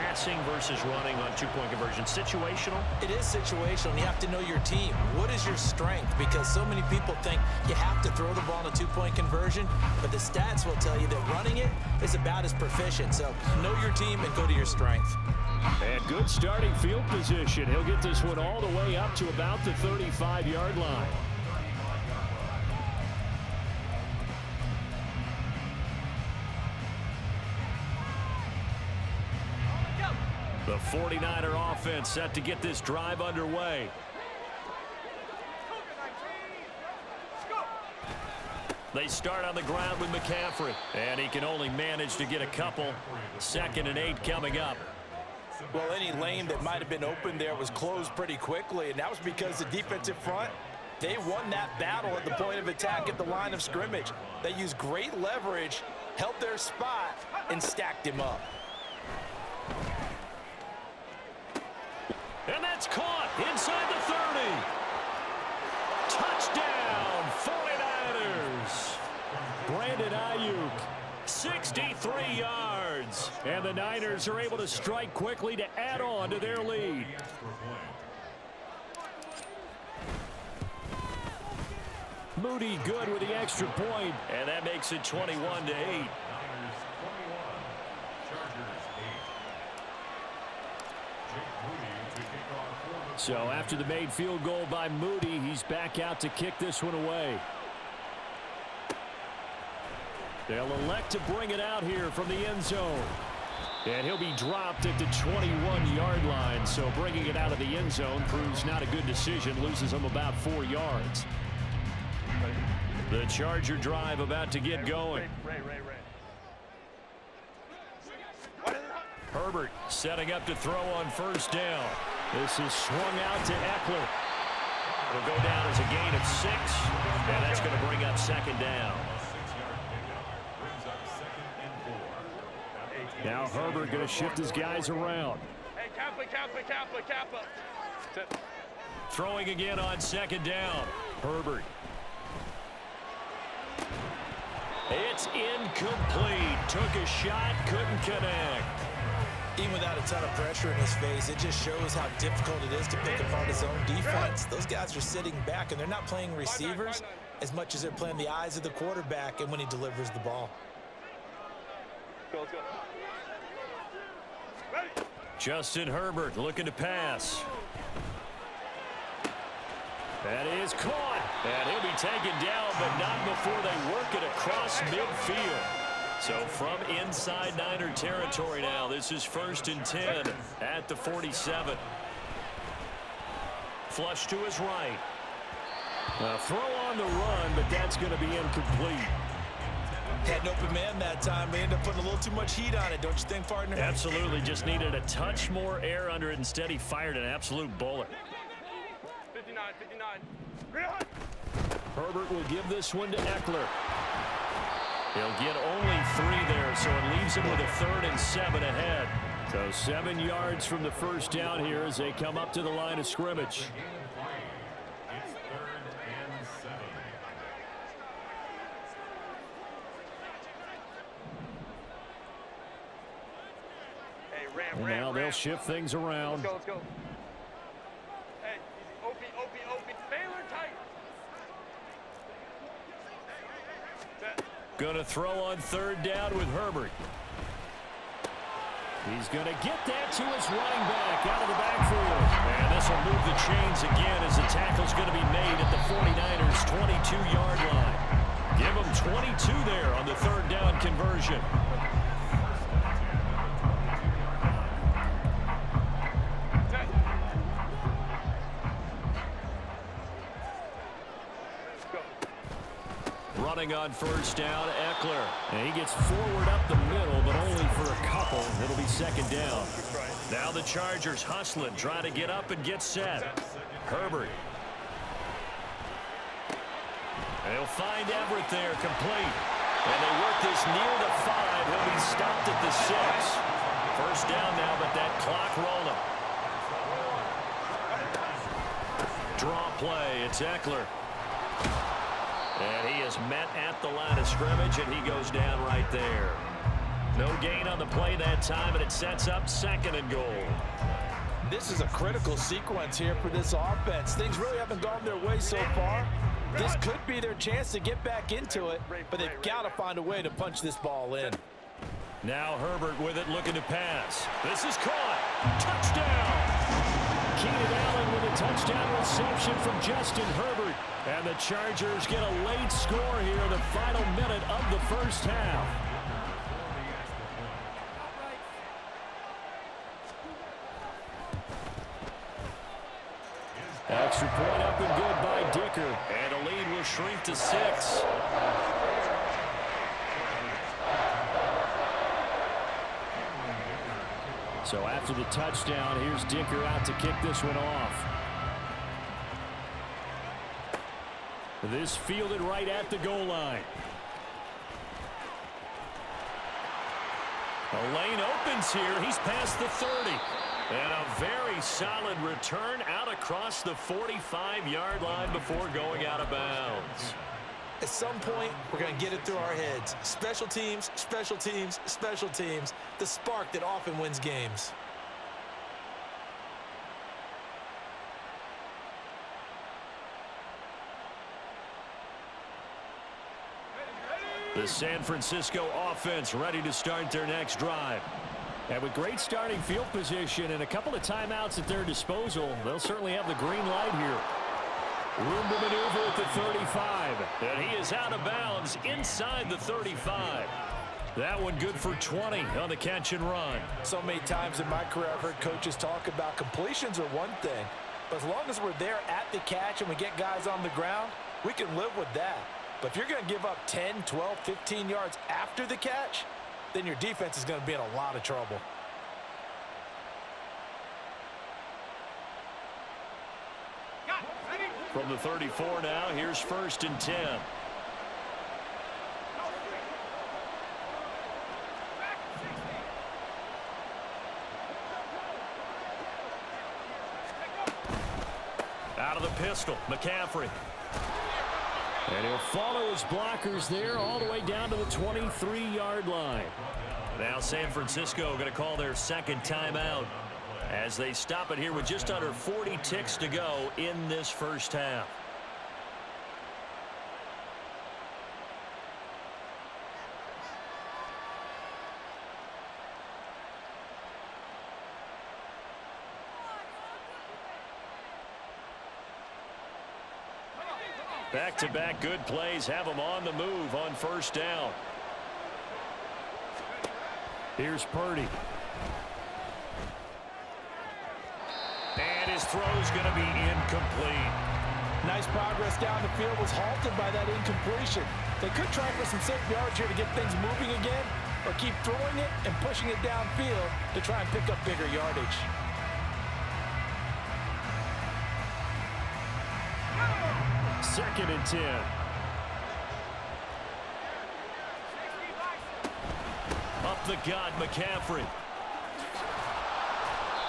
passing versus running on two-point conversion? Situational? It is situational, and you have to know your team. What is your strength? Because so many people think you have to throw the ball in a two-point conversion, but the stats will tell you that running it is about as proficient. So know your team and go to your strength. And good starting field position. He'll get this one all the way up to about the 35-yard line. The 49er offense set to get this drive underway. They start on the ground with McCaffrey, and he can only manage to get a couple. 2nd and 8 coming up. Well, any lane that might have been open there was closed pretty quickly, and that was because the defensive front, they won that battle at the point of attack at the line of scrimmage. They used great leverage, held their spot, and stacked him up. And that's caught inside the 30. Touchdown, 49ers. Brandon Ayuk, 63 yards. And the Niners are able to strike quickly to add on to their lead. Moody good with the extra point, and that makes it 21-8. So after the made field goal by Moody, he's back out to kick this one away. They'll elect to bring it out here from the end zone. And he'll be dropped at the 21-yard line. So bringing it out of the end zone proves not a good decision. Loses him about 4 yards. The Charger drive about to get going. Herbert setting up to throw on first down. This is swung out to Eckler. It'll go down as a gain of 6, and that's going to bring up 2nd down. Now Herbert going to shift his guys around. Hey, Kappa. Throwing again on 2nd down. Herbert. It's incomplete. Took a shot, couldn't connect. Even without a ton of pressure in his face, it just shows how difficult it is to pick apart his own defense. Those guys are sitting back, and they're not playing receivers as much as they're playing the eyes of the quarterback and when he delivers the ball. Let's go. Justin Herbert looking to pass. That is caught. And he'll be taken down, but not before they work it across midfield. So from inside Niner territory now, this is 1st and 10 at the 47. Flush to his right. A throw on the run, but that's going to be incomplete. Had an open man that time. They ended up putting a little too much heat on it, don't you think, partner? Absolutely. Just needed a touch more air under it. Instead, he fired an absolute bullet. 59. Herbert will give this one to Eckler. He'll get only 3 there, so it leaves him with a 3rd and 7 ahead. So 7 yards from the first down here as they come up to the line of scrimmage. And now they'll shift things around. Let's go. Hey, OP. Baylor tight. Gonna throw on 3rd down with Herbert. He's gonna get that to his running back out of the backfield. And this will move the chains again as the tackle's gonna be made at the 49ers 22-yard line. Give them 22 there on the 3rd down conversion. Running on first down, Eckler. And he gets forward up the middle, but only for a couple. It'll be 2nd down. Now the Chargers hustling, trying to get up and get set. Herbert. They'll find Everett there, complete. And they work this near the 5. He'll be stopped at the 6. First down now, but that clock rolling. Draw play, it's Eckler. And he is met at the line of scrimmage, and he goes down right there. No gain on the play that time, and it sets up 2nd and goal. This is a critical sequence here for this offense. Things really haven't gone their way so far. This could be their chance to get back into it, but they've got to find a way to punch this ball in. Now Herbert with it, looking to pass. This is caught. Touchdown! Keenan Allen with a touchdown reception from Justin Herbert. And the Chargers get a late score here in the final minute of the first half. Extra point up and good by Dicker. And the lead will shrink to 6. So after the touchdown, here's Dicker out to kick this one off. This fielded right at the goal line. The lane opens here. He's past the 30. And a very solid return out across the 45-yard line before going out of bounds. At some point, we're going to get it through our heads. Special teams, special teams, special teams. The spark that often wins games. The San Francisco offense ready to start their next drive. And with great starting field position and a couple of timeouts at their disposal, they'll certainly have the green light here. Room to maneuver at the 35. And he is out of bounds inside the 35. That one good for 20 on the catch and run. So many times in my career I've heard coaches talk about completions are one thing. But as long as we're there at the catch and we get guys on the ground, we can live with that. But if you're going to give up 10, 12, 15 yards after the catch, then your defense is going to be in a lot of trouble. From the 34 now, here's 1st and 10. Out of the pistol, McCaffrey. And he'll follow his blockers there all the way down to the 23-yard line. Now San Francisco going to call their 2nd timeout as they stop it here with just under 40 ticks to go in this first half. Back-to-back good plays have them on the move on 1st down. Here's Purdy. And his throw's going to be incomplete. Nice progress down the field, was halted by that incompletion. They could try for some safe yards here to get things moving again, or keep throwing it and pushing it downfield to try and pick up bigger yardage. Second and 10. Up the gut, McCaffrey.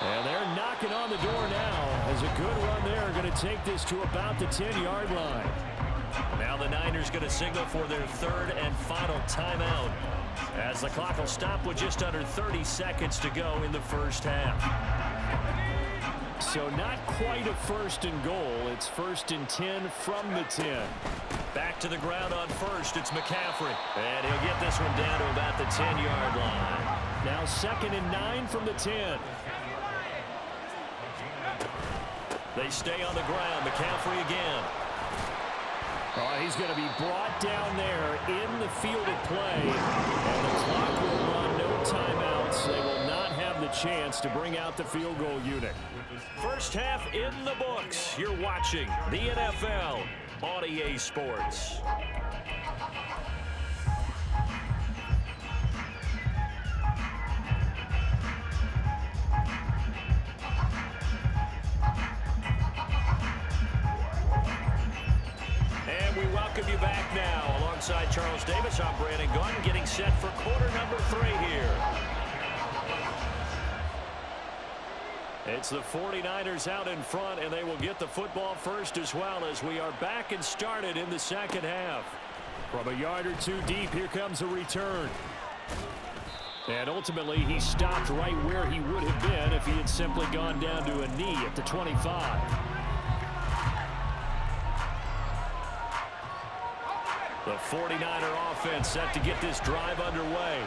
And they're knocking on the door now as a good run there. Going to take this to about the 10-yard line. Now the Niners going to signal for their 3rd and final timeout as the clock will stop with just under 30 seconds to go in the first half. So not quite a 1st and goal. It's 1st and 10 from the 10. Back to the ground on 1st. It's McCaffrey. And he'll get this one down to about the 10-yard line. Now 2nd and 9 from the 10. They stay on the ground. McCaffrey again. Oh, he's going to be brought down there in the field of play. And the clock will run, no timeouts. They will not have the chance to bring out the field goal unit. First half in the books. You're watching the NFL on EA Sports. And we welcome you back now. Alongside Charles Davis, I'm Brandon Gunn, getting set for quarter number 3 here. It's the 49ers out in front, and they will get the football first as well as we are back and started in the second half. From a yard or two deep, here comes a return. And ultimately, he stopped right where he would have been if he had simply gone down to a knee at the 25. The 49er offense set to get this drive underway.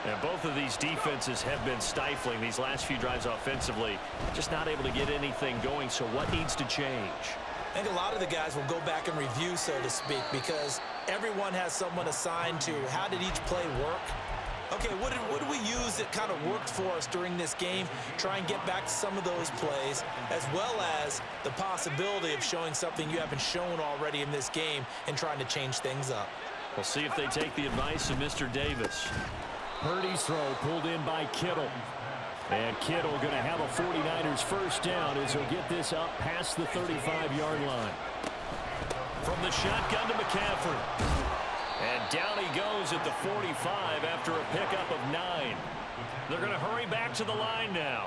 And both of these defenses have been stifling these last few drives offensively. Just not able to get anything going, so what needs to change? I think a lot of the guys will go back and review, so to speak, because everyone has someone assigned to how did each play work. Okay, what did we use that kind of worked for us during this game? Try and get back to some of those plays, as well as the possibility of showing something you haven't shown already in this game and trying to change things up. We'll see if they take the advice of Mr. Davis. Purdy's throw pulled in by Kittle. And Kittle going to have a 49ers first down as he'll get this up past the 35-yard line. From the shotgun to McCaffrey. And down he goes at the 45 after a pickup of 9. They're going to hurry back to the line now.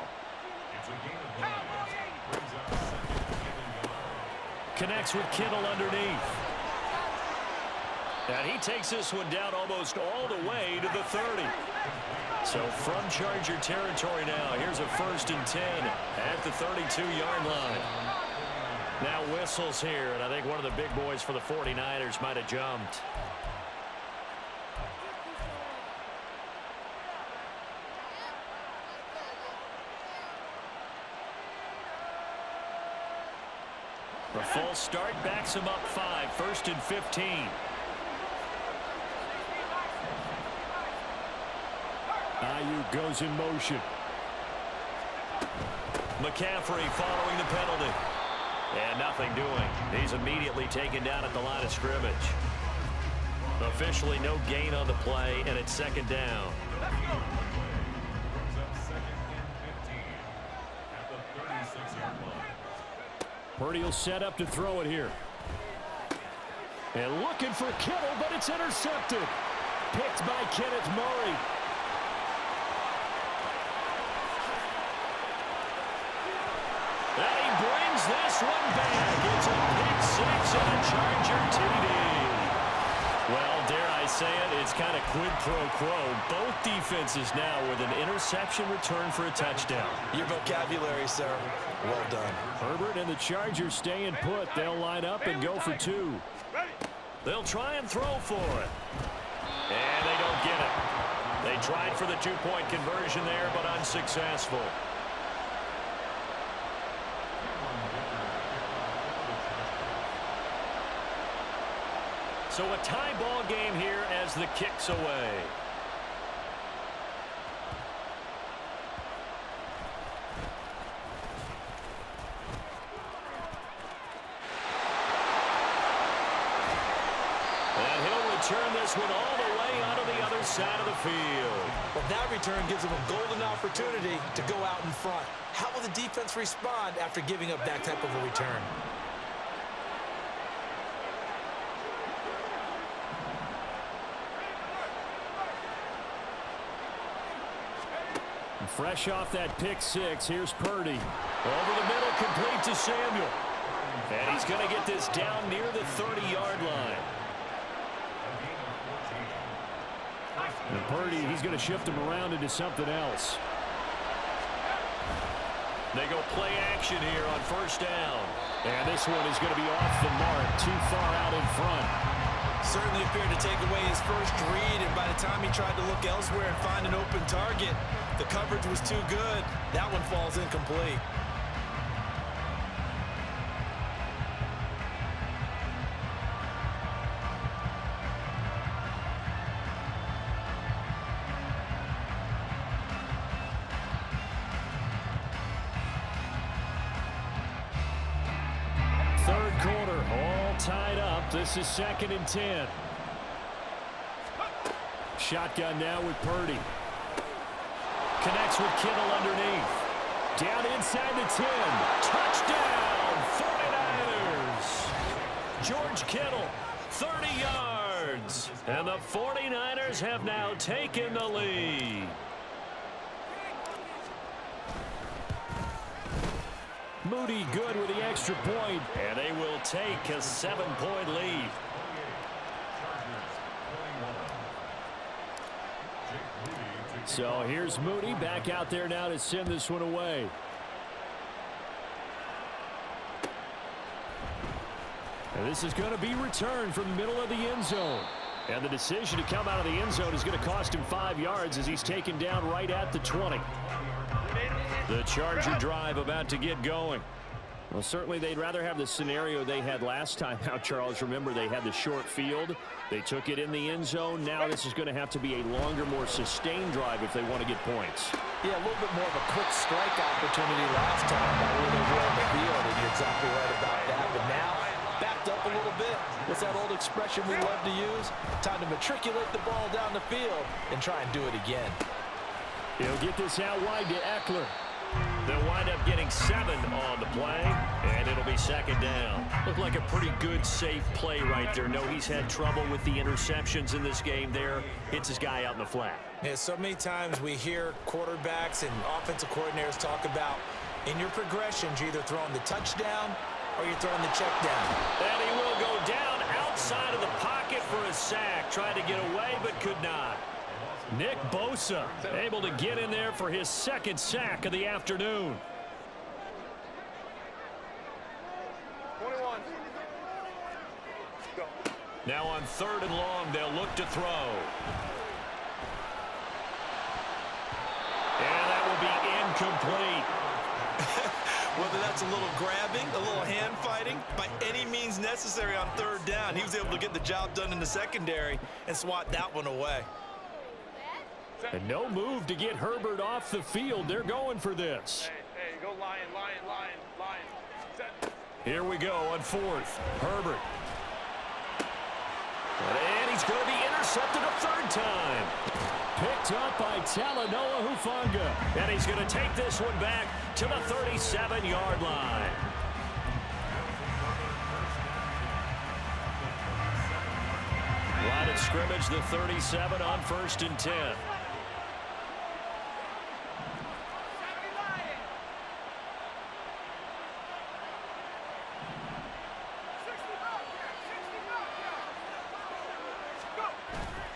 Connects with Kittle underneath. And he takes this one down almost all the way to the 30. So from Charger territory now, here's a 1st and 10 at the 32-yard line. Now whistles here, and I think one of the big boys for the 49ers might have jumped. The false start backs him up 5, 1st and 15. Ayuk goes in motion. McCaffrey following the penalty. And nothing doing. He's immediately taken down at the line of scrimmage. Officially no gain on the play, and it's 2nd down. Purdy will set up to throw it here. And looking for Kittle, but it's intercepted. Picked by Kenneth Murray. And he brings this one back. It's a pick 6 and a Charger TD. Well, dare I say it, it's kind of quid pro quo. Both defenses now with an interception return for a touchdown. Your vocabulary, sir. Well done. Herbert and the Chargers staying put. They'll line up and go for 2. They'll try and throw for it. And they don't get it. They tried for the 2-point conversion there, but unsuccessful. So a tie ball game here as the kick's away. And he'll return this one all the way out of the other side of the field. But that return gives him a golden opportunity to go out in front. How will the defense respond after giving up that type of a return? Fresh off that pick 6, here's Purdy. Over the middle, complete to Samuel. And he's going to get this down near the 30-yard line. And Purdy, he's going to shift him around into something else. They go play action here on 1st down. And this one is going to be off the mark, too far out in front. Certainly appeared to take away his first read, and by the time he tried to look elsewhere and find an open target, the coverage was too good. That one falls incomplete. Third quarter, all tied up. This is 2nd and 10. Shotgun now with Purdy. Connects with Kittle underneath. Down inside the 10. Touchdown, 49ers. George Kittle, 30 yards. And the 49ers have now taken the lead. Moody good with the extra point, and they will take a 7-point lead. So here's Mooney back out there now to send this one away. And this is going to be returned from the middle of the end zone. And the decision to come out of the end zone is going to cost him 5 yards as he's taken down right at the 20. The Charger drive about to get going. Well, certainly they'd rather have the scenario they had last time out, Charles. Remember, they had the short field. They took it in the end zone. Now this is going to have to be a longer, more sustained drive if they want to get points. Yeah, a little bit more of a quick strike opportunity last time by where they were on the field, and you're exactly right about that. But now, backed up a little bit. What's that old expression we love to use? Time to matriculate the ball down the field and try and do it again. He'll get this out wide to Eckler. They'll wind up getting 7 on the play, and it'll be second down. Looked like a pretty good, safe play right there. No, he's had trouble with the interceptions in this game there. Hits his guy out in the flat. Yeah, so many times we hear quarterbacks and offensive coordinators talk about in your progressions, you're either throwing the touchdown or you're throwing the check down. And he will go down outside of the pocket for a sack. Tried to get away, but could not. Nick Bosa able to get in there for his second sack of the afternoon. 21. Go. Now on 3rd and long, they'll look to throw. And that will be incomplete. Whether that's a little grabbing, a little hand fighting, by any means necessary on 3rd down, he was able to get the job done in the secondary and swat that one away. And no move to get Herbert off the field. They're going for this. Hey, go Lion. Set. Here we go on 4th. Herbert. And he's going to be intercepted a 3rd time. Picked up by Talanoa Hufanga. And he's going to take this one back to the 37-yard line. Line of scrimmage, the 37 on 1st and 10.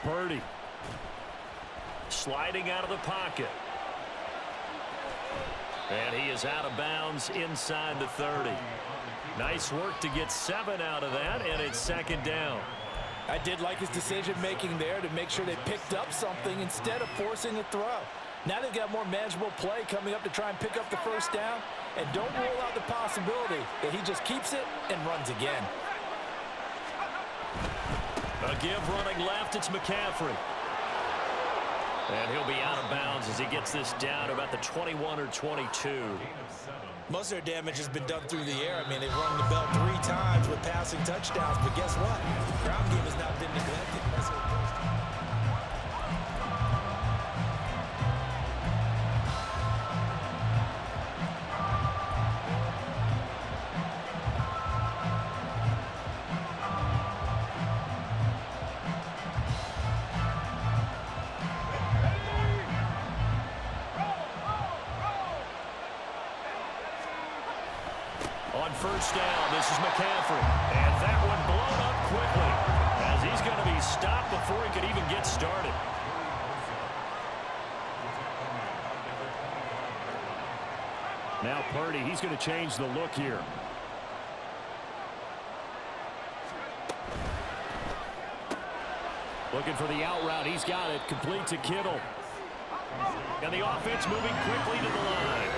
Purdy sliding out of the pocket. And he is out of bounds inside the 30. Nice work to get 7 out of that, and it's second down. I did like his decision-making there to make sure they picked up something instead of forcing a throw. Now they've got more manageable play coming up to try and pick up the 1st down, and don't rule out the possibility that he just keeps it and runs again. A give running left, it's McCaffrey. And he'll be out of bounds as he gets this down about the 21 or 22. Most of their damage has been done through the air. I mean, they've rung the bell 3 times with passing touchdowns, but guess what? Ground game has not been neglected. That's what it is. On 1st down, this is McCaffrey. And that one blown up quickly as he's going to be stopped before he could even get started. Now Purdy, he's going to change the look here. Looking for the out route. He's got it. Complete to Kittle. And the offense moving quickly to the line.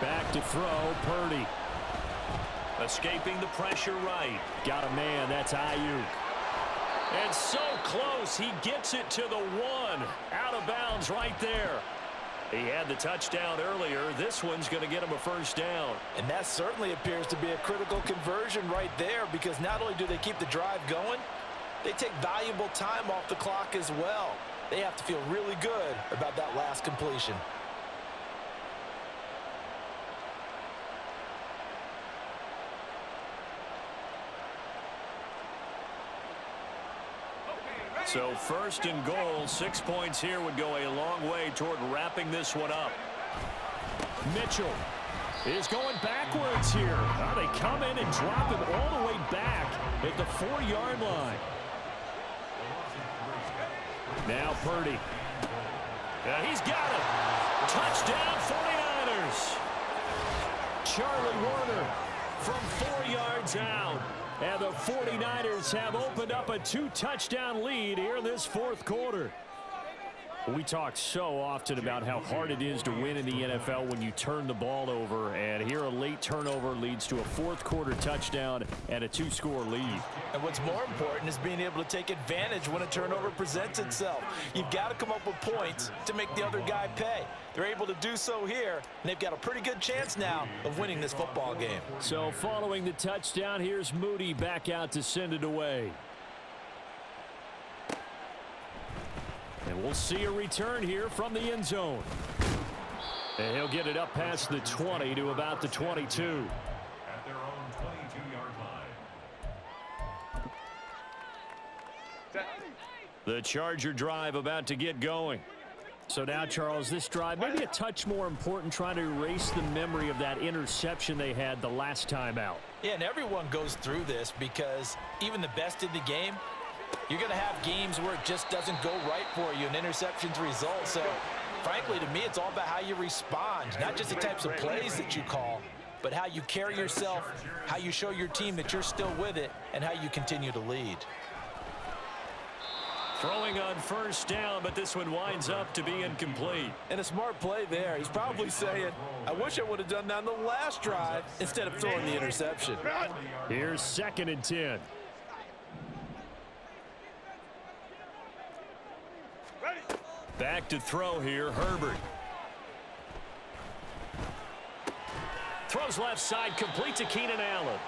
Back to throw, Purdy. Escaping the pressure right. Got a man, that's Ayuk. And so close, he gets it to the 1. Out of bounds right there. He had the touchdown earlier. This one's going to get him a 1st down. And that certainly appears to be a critical conversion right there, because not only do they keep the drive going, they take valuable time off the clock as well. They have to feel really good about that last completion. So 1st and goal, 6 points here would go a long way toward wrapping this one up. Mitchell is going backwards here. Well, they come in and drop him all the way back at the 4-yard line. Now Purdy. He's got it. Touchdown 49ers. Charlie Warner from 4 yards out. And the 49ers have opened up a 2-touchdown lead here in this fourth quarter. We talk so often about how hard it is to win in the NFL when you turn the ball over, and here a late turnover leads to a fourth-quarter touchdown and a 2-score lead. And what's more important is being able to take advantage when a turnover presents itself. You've got to come up with points to make the other guy pay. They're able to do so here, and they've got a pretty good chance now of winning this football game. So following the touchdown, here's Moody back out to send it away. And we'll see a return here from the end zone. And he'll get it up past the 20 to about the 22. At their own 22-yard line. The Charger drive about to get going. So now, Charles, this drive maybe a touch more important, trying to erase the memory of that interception they had the last time out. Yeah, and everyone goes through this because even the best in the game, you're going to have games where it just doesn't go right for you, and interceptions result. So, frankly, to me, it's all about how you respond, not just the types of plays that you call, but how you carry yourself, how you show your team that you're still with it, and how you continue to lead. Throwing on first down, but this one winds up to be incomplete. And a smart play there. He's probably saying, I wish I would have done that on the last drive instead of throwing the interception. Here's 2nd and 10. Back to throw here, Herbert. Throws left side, complete to Keenan Allen.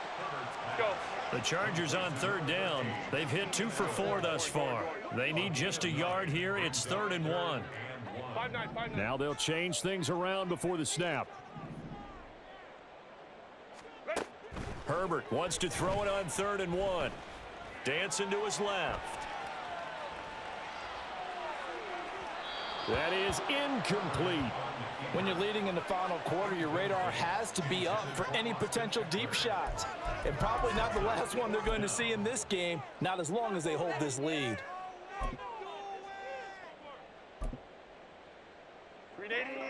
Go. The Chargers on 3rd down. They've hit 2 for 4 thus far. They need just a yard here. It's 3rd and 1. 5-9. Now they'll change things around before the snap. Herbert wants to throw it on 3rd and 1. Dancing to his left. That is incomplete. When you're leading in the final quarter, your radar has to be up for any potential deep shots. And probably not the last one they're going to see in this game, not as long as they hold this lead.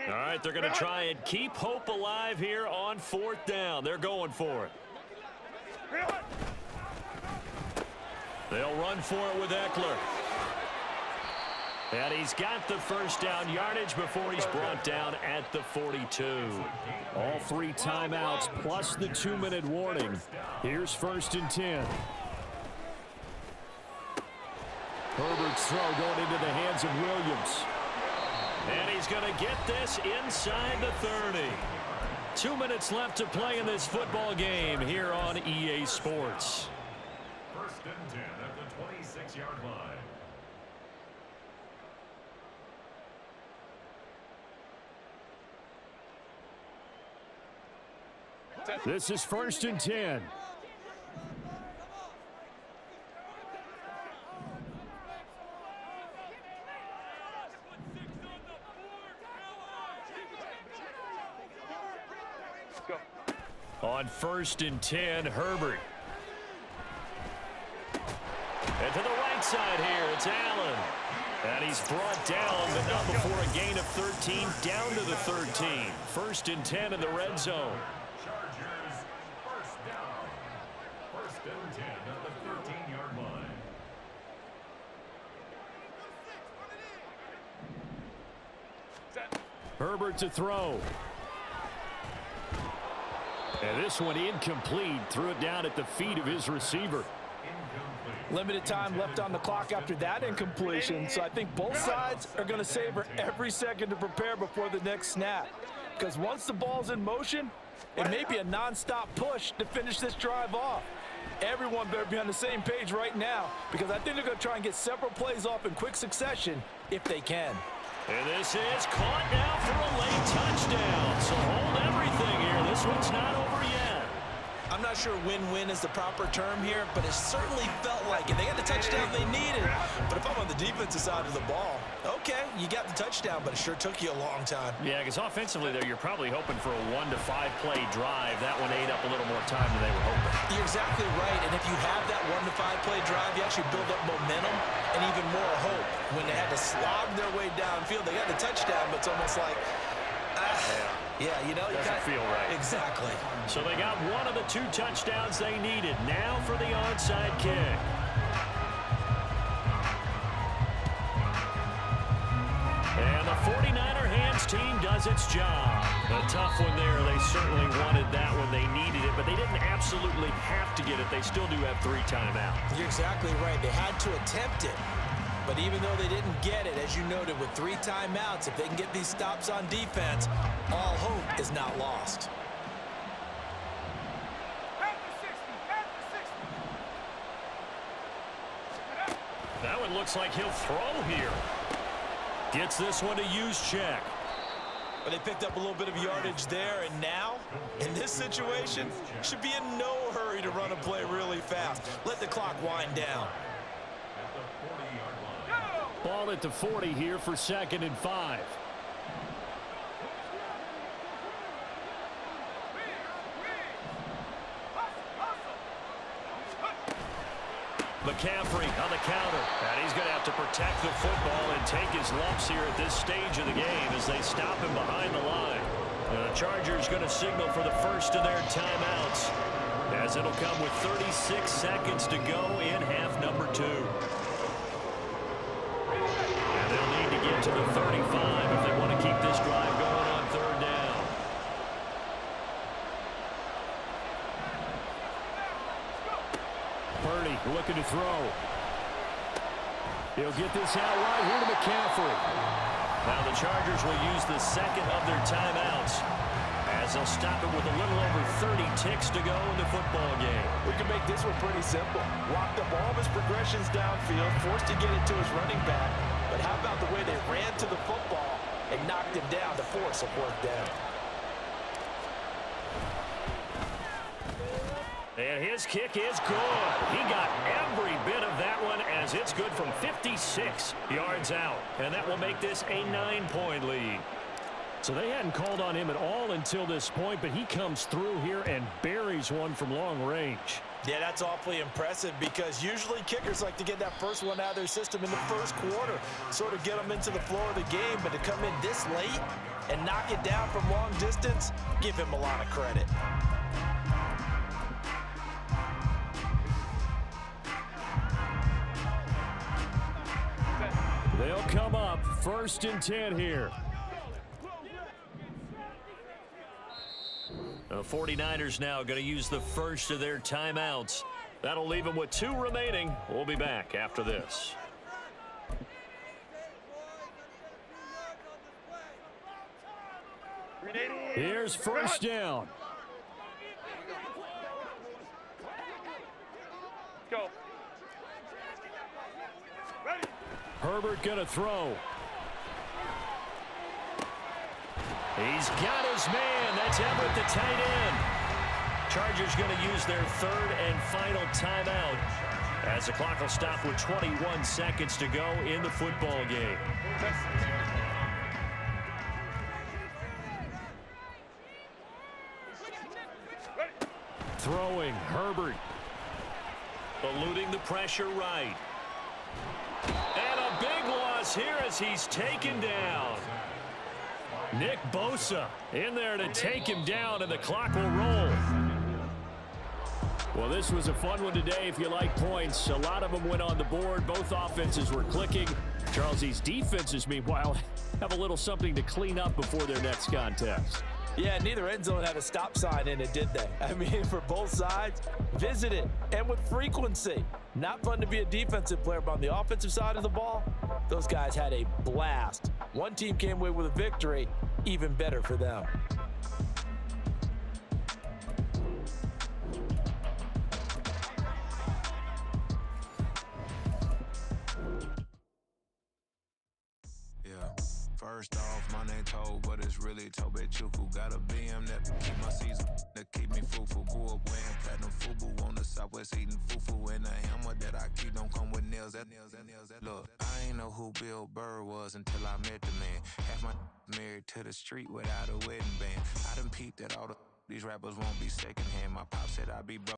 All right, they're going to try and keep hope alive here on 4th down. They're going for it. They'll run for it with Eckler. And he's got the first down yardage before he's brought down at the 42. All 3 timeouts plus the 2-minute warning. Here's 1st and 10. Herbert's throw going into the hands of Williams. And he's going to get this inside the 30. 2 minutes left to play in this football game here on EA Sports. 1st and 10 at the 26-yard line. This is 1st and 10. Go. On 1st and 10, Herbert. And to the right side here, it's Allen. And he's brought down, but not before a gain of 13, down to the 13. 1st and 10 in the red zone. Chargers, 1st down. 1st and 10 at the 13-yard line. Set. Herbert to throw. And this one incomplete. Threw it down at the feet of his receiver. Limited time left on the clock after that incompletion, so I think both sides are going to savor every second to prepare before the next snap. Because once the ball's in motion, it may be a non-stop push to finish this drive off. Everyone better be on the same page right now, because I think they're going to try and get several plays off in quick succession if they can. And this is caught now for a late touchdown. So hold everything here. This one's not over yet. I'm not sure win-win is the proper term here, but it certainly felt like it. They got the touchdown they needed. But if I'm on the defensive side of the ball, Okay, you got the touchdown, but it sure took you a long time. Yeah, because offensively there, you're probably hoping for a 1 to 5 play drive. That one ate up a little more time than they were hoping. You're exactly right, and if you have that 1 to 5 play drive, you actually build up momentum and even more hope. When they had to slog their way downfield, they got the touchdown, but it's almost like, yeah, you know, doesn't feel right. Exactly. So they got one of the 2 touchdowns they needed. Now for the onside kick. And the 49er hands team does its job. A tough one there. They certainly wanted that when they needed it, but they didn't absolutely have to get it. They still do have 3 timeouts. You're exactly right. They had to attempt it. But even though they didn't get it, as you noted, with 3 timeouts, if they can get these stops on defense, all hope is not lost. That one looks like he'll throw here. Gets this one to use check. But they picked up a little bit of yardage there, and now, in this situation, should be in no hurry to run a play really fast. Let the clock wind down. Ball at the 40 here for 2nd and 5. McCaffrey on the counter. And he's going to have to protect the football and take his lumps here at this stage of the game as they stop him behind the line. The Chargers going to signal for the first of their timeouts, as it'll come with 36 seconds to go in half number 2. And they'll need to get to the 35 if they want to keep this drive going on 3rd down. Purdy looking to throw. He'll get this out right here to McCaffrey. Now the Chargers will use the 2nd of their timeouts, as they'll stop it with a little over 30 ticks to go in the football game. We can make this one pretty simple. Locked up all of his progressions downfield, forced to get it to his running back. But how about the way they ran to the football and knocked him down to force a 4th down? And his kick is good. He got every bit of that one, as it's good from 56 yards out. And that will make this a 9-point lead. So they hadn't called on him at all until this point, but he comes through here and buries one from long range. Yeah, that's awfully impressive, because usually kickers like to get that first one out of their system in the first quarter, sort of get them into the flow of the game. But to come in this late and knock it down from long distance, give him a lot of credit. They'll come up 1st and 10 here. The 49ers now going to use the first of their timeouts. That'll leave them with 2 remaining. We'll be back after this. Here's 1st down. Go. Herbert going to throw. He's got his man. That's Everett, the tight end. Chargers going to use their 3rd and final timeout, as the clock will stop with 21 seconds to go in the football game. Throwing, Herbert. Eluding the pressure right. And a big loss here as he's taken down. Nick Bosa in there to take him down, and the clock will roll. Well, this was a fun one today if you like points. A lot of them went on the board. Both offenses were clicking. Charles, these defenses, meanwhile, have a little something to clean up before their next contest. Yeah, neither end zone had a stop sign in it, did they? I mean, for both sides, visit it, and with frequency. Not fun to be a defensive player, but on the offensive side of the ball, those guys had a blast. One team came away with a victory, even better for them. First off, my name Toad, but it's really Tobe Chuku. Got a BM that keep my season, that keep me fruitful. Grew up wearing platinum FUBU on the Southwest, eating fufu. And a hammer that I keep don't come with nails. Look, I ain't ain't know who Bill Burr was until I met the man. Half my married to the street without a wedding band. I done peeped that all the these rappers won't be secondhand. My pop said I'd be broke.